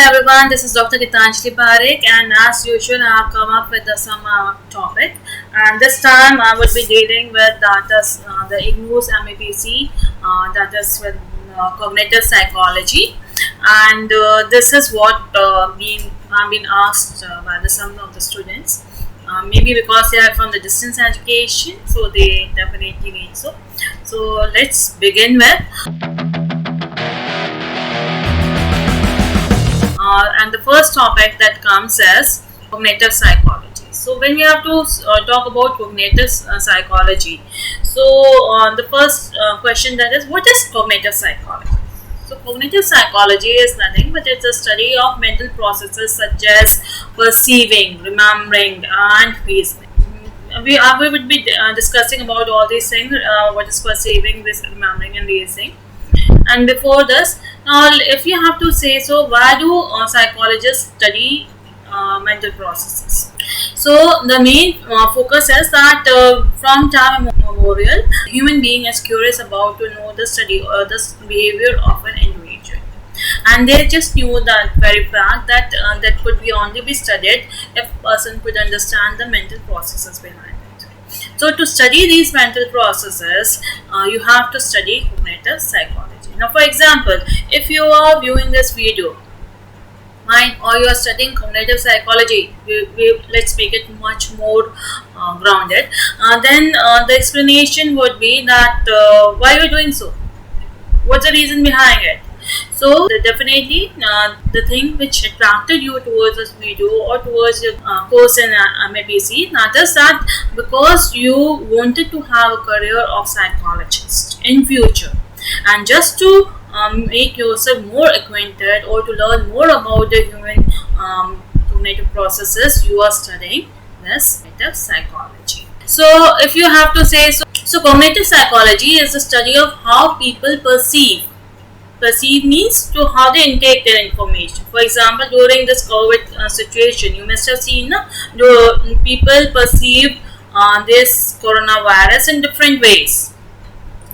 everyone, this is Dr. Geetanjali Pareek, and as usual I have come up with some topic, and this time I would be dealing with the IGNOU's MAPC, that is with cognitive psychology, and this is what I've been asked by some of the students. Maybe because they are from the distance education, so they definitely need so. So let's begin with. And the first topic that comes is cognitive psychology. So when we have to talk about cognitive psychology, so the first question that is, what is cognitive psychology? So cognitive psychology is nothing but it's a study of mental processes such as perceiving, remembering, and reasoning. We would be discussing about all these things, what is perceiving, remembering, and reasoning. And before this, now if you have to say, so why do psychologists study mental processes? So the main focus is that from time immemorial, human being is curious about to know the study or the behavior of an individual, and they just knew that very fact that that could be only be studied if a person could understand the mental processes behind it. So to study these mental processes, you have to study cognitive psychology. Now, for example, if you are viewing this video, right, or you are studying cognitive psychology, let's make it much more grounded. Then the explanation would be that why you are doing so. What's the reason behind it? So definitely the thing which attracted you towards this video or towards your course in MAPC, that is that because you wanted to have a career of psychologist in future, and just to make yourself more acquainted or to learn more about the human cognitive processes, you are studying this cognitive psychology. So if you have to say, so cognitive psychology is the study of how people perceive. Perceive means to how they intake their information. For example, during this COVID situation, you must have seen the people perceive this coronavirus in different ways.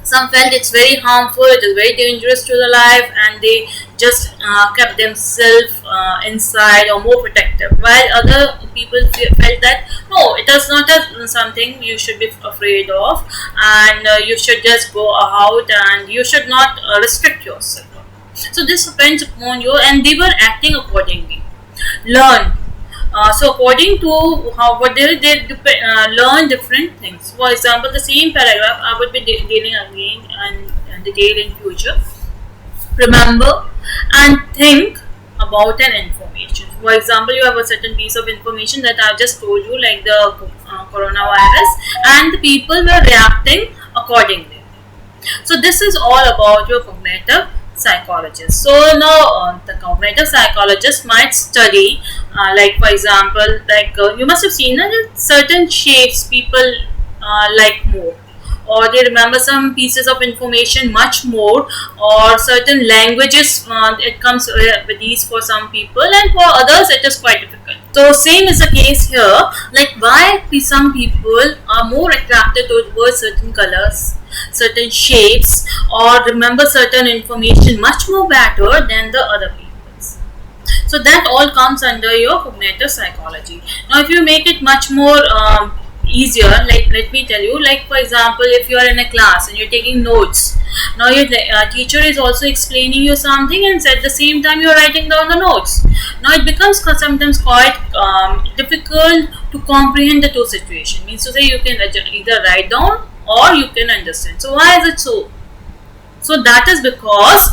Some felt it's very harmful, it is very dangerous to the life, and they just kept themselves inside or more protective, while other people felt that no, it is not something you should be afraid of, and you should just go out and you should not restrict yourself. So this depends upon you, and they were acting accordingly. Learn. So according to what they learn different things. For example, the same paragraph I would be dealing again and detail in future. Remember and think about an information. For example, you have a certain piece of information that I have just told you, like the coronavirus, and the people were reacting accordingly. So this is all about your cognitive psychologist. So now the cognitive psychologist might study like, for example, like you must have seen certain shapes people like more, or they remember some pieces of information much more, or certain languages it comes with these for some people, and for others it is quite difficult. So same is the case here, like why some people are more attracted towards certain colors, certain shapes, or remember certain information much more better than the other people's. So that all comes under your cognitive psychology. Now if you make it much more easier, like let me tell you, like for example, if you are in a class and you're taking notes, now your teacher is also explaining you something, and at the same time you're writing down the notes. Now it becomes sometimes quite difficult to comprehend the two situations. Means to say, you can either write down or you can understand. So why is it so? So that is because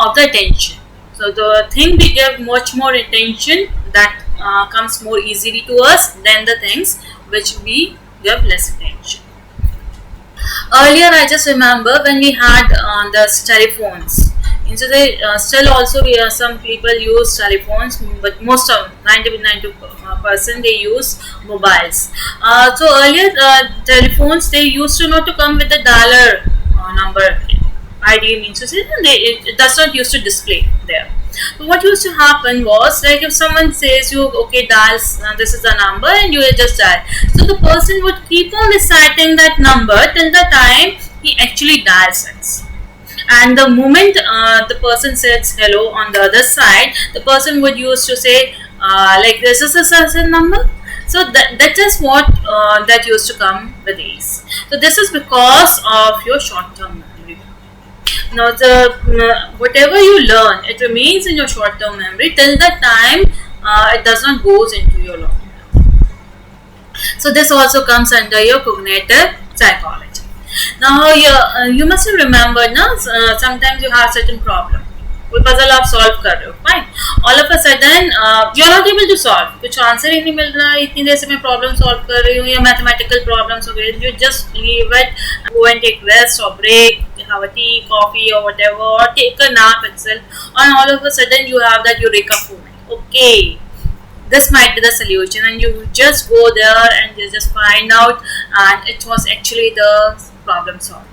of the attention. So the thing we give much more attention, that comes more easily to us than the things which we give less attention. Earlier, I just remember when we had the telephones. So they still also some people use telephones, but most of 99% they use mobiles. So earlier telephones, they used to not to come with the dialer number ID, means to say it does not used to display there. So what used to happen was, like if someone says you, okay, dial, this is the number, and you just dial. So the person would keep on reciting that number till the time he actually dials it. and the moment the person says hello on the other side, the person would use to say like this is a certain number. So that is what that used to come with ease. So this is because of your short term memory. Now whatever you learn, it remains in your short term memory till the time it does not goes into your long term. So this also comes under your cognitive psychology. Now you must have remembered now, sometimes you have certain problem, कोई puzzle आप solve कर रहे हो, fine, all of a sudden you are not able to solve, कुछ answer ही नहीं मिल रहा है, इतनी देर से मैं problem solve कर रही हूँ, या mathematical problems हो गए, you just leave it, go and take rest or break, have a tea, coffee or whatever, or take a nap itself, and all of a sudden you have that eureka moment. Okay, this might be the solution, and you just go there and you just find out, and it was actually the problem solved.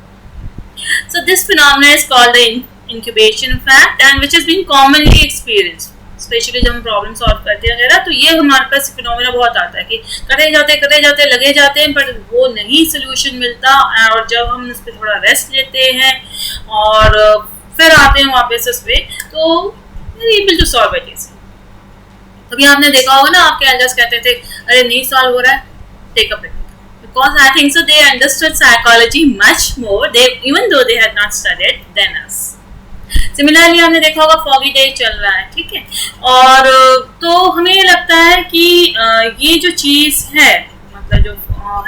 So this phenomenon is called the incubation effect, and which has been commonly experienced, specially जब हम problem solve करते हैं वगैरह, तो ये हमारे पास phenomena बहुत आता है कि करते जाते लगे जाते हैं, पर वो नहीं सोल्यूशन मिलता, और जब हम इस पर थोड़ा रेस्ट लेते हैं और फिर आते हैं वापस उस पर, तो able to solve it easy. तभी आपने देखा होगा ना, आपके एल्डर्स कहते थे अरे नहीं सॉल्व हो रहा है, take a break. Because I think so they understood psychology much more, they even though they had not studied than us. Similarly हमने देखा होगा foggy day चल रहा है, ठीक है, और तो हमें लगता है कि ये जो चीज़ है, मतलब जो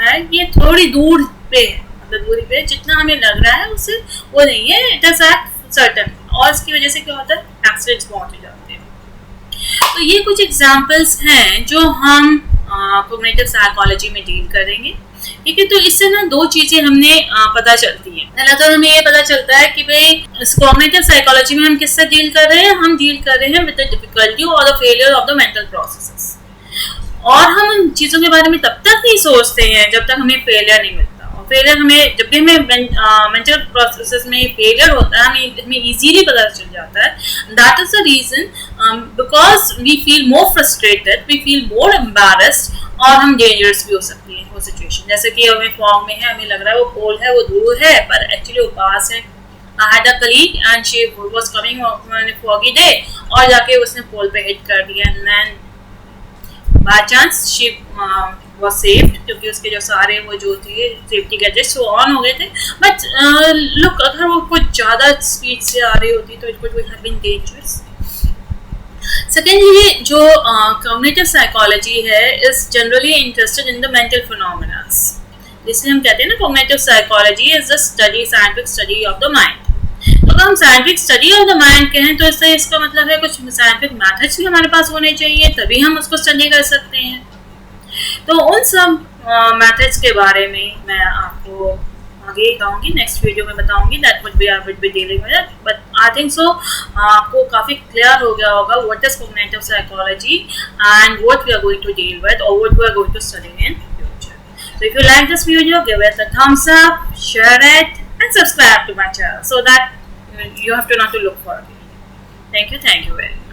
है ये थोड़ी दूर पे है, मतलब दूरी पे जितना हमें लग रहा है उससे वो नहीं है, इट इज एट सर्टेन, और इसकी वजह से क्या होता है, एक्सीडेंट्स बहुत हो जाते हैं. तो ये कुछ एग्जांपल्स हैं जो हम कॉग्निटिव साइकोलॉजी में डील करेंगे. ठीक है, तो इससे ना दो चीजें हमने पता चलती हैं. पहला तो हमें ये पता चलता है कि भाई इस कॉग्निटिव साइकोलॉजी में हम किससे डील कर रहे हैं, हम डील कर रहे हैं विद द डिफिकल्टी और the failure of the mental processes. और हम उन चीजों के बारे में तब तक नहीं सोचते हैं जब तक हमें फेलियर नहीं मिलता. और फेलियर हमें जब भी हमें मेंटल प्रोसेसेस में फेलियर होता है, हमें इजीली पता चल जाता है. That is the reason because we feel more frustrated, we feel more embarrassed, और हम डेंजरस भी हो सकती है वो सिचुएशन. जैसे कि हमें फॉग में है, हमें लग रहा है वो पोल है, वो दूर है, पर एक्चुअली वो पास है. I had a colleague and she was coming on a foggy day, और जाके उसने पोल पे हिट कर दिया, and then by chance she was saved, क्योंकि उसके जो सारे वो जो थे सेफ्टी गैजेट्स वो ऑन हो गए थे. बट लुक, अगर वो कुछ ज़्यादा स्पीड से आ रही होती तो it would have been dangerous. Secondly, जो कॉग्निटिव साइकोलॉजी है is generally interested in the mental phenomena, जिसे हम कहते हैं ना cognitive psychology is the study, scientific study of the mind. तो अगर हम scientific study of the mind कहें तो इससे इसका मतलब है कुछ साइंटिफिक मेथड्स भी हमारे पास होने चाहिए, तभी हम उसको स्टडी कर सकते हैं. तो उन सब मेथड्स के बारे में मैं आपको आगे बताऊंगी, नेक्स्ट वीडियो में बताऊंगी. That would be I would be dealing with it. But I think so आपको काफ़ी क्लियर हो गया होगा what is cognitive psychology and what we are going to deal with और what we are going to study in future. So if you like this video, give it a thumbs up, share it, and subscribe to my channel so that you have to not to look for it. Thank you very much.